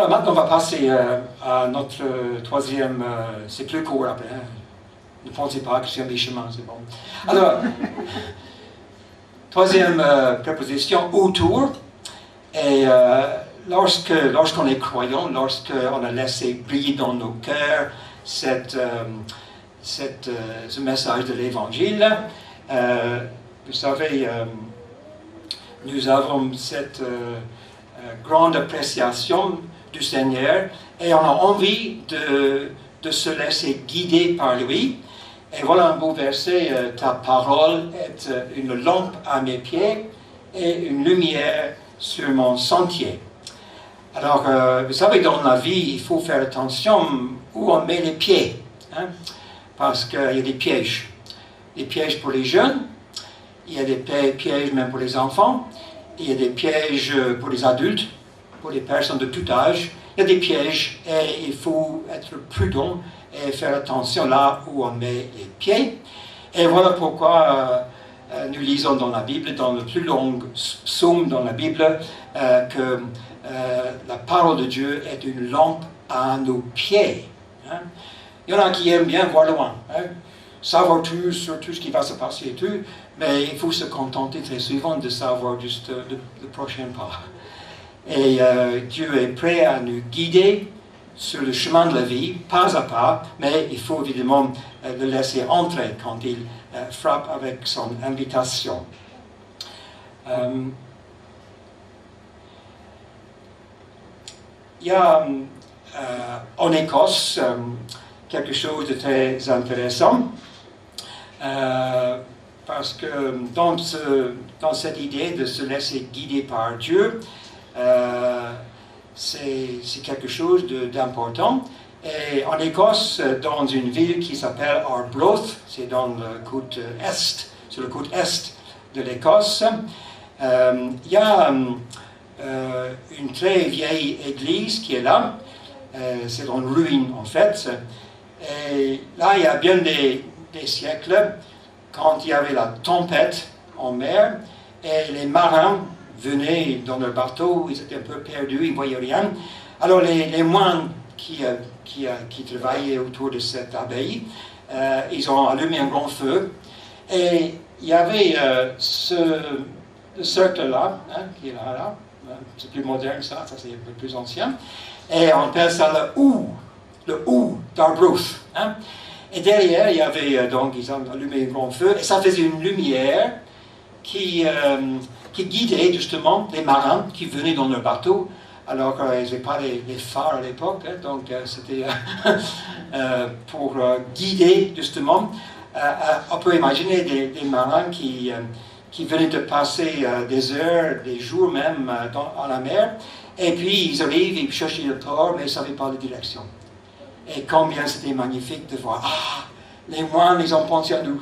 Alors maintenant, on va passer à notre troisième, c'est plus court après, hein. Ne pensez pas que c'est un mi-chemin, c'est bon. Alors, troisième préposition, autour. Et lorsqu'on est croyant, lorsqu'on a laissé briller dans nos cœurs ce message de l'Évangile, vous savez, nous avons cette grande appréciation du Seigneur et on a envie de se laisser guider par lui. Et voilà un beau verset, ta parole est une lampe à mes pieds et une lumière sur mon sentier. Alors, vous savez, dans la vie, il faut faire attention où on met les pieds, hein, parce qu'il y a des pièges. Des pièges pour les jeunes, il y a des pièges même pour les enfants, il y a des pièges pour les adultes, pour les personnes de tout âge. Il y a des pièges et il faut être prudent et faire attention là où on met les pieds. Et voilà pourquoi nous lisons dans la Bible, dans le plus long psaume dans la Bible, que la parole de Dieu est une lampe à nos pieds. Hein. Il y en a qui aiment bien voir loin, hein, savoir tout sur tout ce qui va se passer et tout, mais il faut se contenter très souvent de savoir juste le prochain pas. Et Dieu est prêt à nous guider sur le chemin de la vie, pas à pas, mais il faut évidemment le laisser entrer quand il frappe avec son invitation. Il y a en Écosse quelque chose de très intéressant, parce que dans cette idée de se laisser guider par Dieu, c'est quelque chose d'important. Et en Écosse, dans une ville qui s'appelle Arbroath, c'est dans le côte est, sur le côte est de l'Écosse, il y a une très vieille église qui est là. C'est en ruine en fait. Et là, il y a bien des siècles, quand il y avait la tempête en mer, et les marins venaient dans leur bateau, ils étaient un peu perdus, ils ne voyaient rien. Alors les moines qui travaillaient autour de cette abbaye, ils ont allumé un grand feu, et il y avait ce cercle-là, hein, qui est là, c'est plus moderne ça c'est un peu plus ancien, et on appelle ça le houx d'Arbroath. Hein. Et derrière, il y avait, donc, ils ont allumé un grand feu, et ça faisait une lumière qui guidait justement les marins qui venaient dans leur bateau. Alors qu'ils n'avaient pas les phares à l'époque, hein, donc c'était pour guider justement. On peut imaginer des marins qui venaient de passer des heures, des jours même à la mer, et puis ils arrivent, ils cherchaient le port, mais ils ne savaient pas la direction. Et combien c'était magnifique de voir, les moines, ils ont pensé à nous.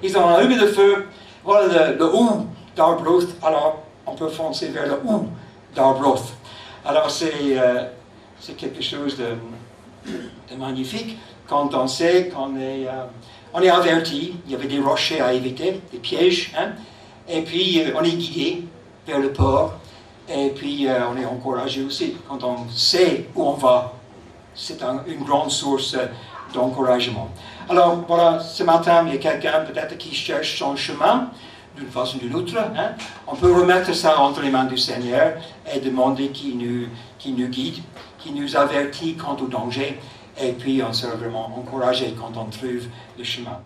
Ils ont allumé le feu, voilà le houx d'Arbroath, alors on peut foncer vers le houx d'Arbroath. Alors c'est quelque chose de magnifique quand on sait qu'on est averti, il y avait des rochers à éviter, des pièges, hein, et puis on est guidé vers le port, et puis on est encouragé aussi quand on sait où on va. C'est une grande source d'encouragement. Alors voilà, ce matin, il y a quelqu'un peut-être qui cherche son chemin d'une façon ou d'une autre. Hein. On peut remettre ça entre les mains du Seigneur et demander qu'il nous guide, qu'il nous avertit quant au danger, et puis on sera vraiment encouragé quand on trouve le chemin.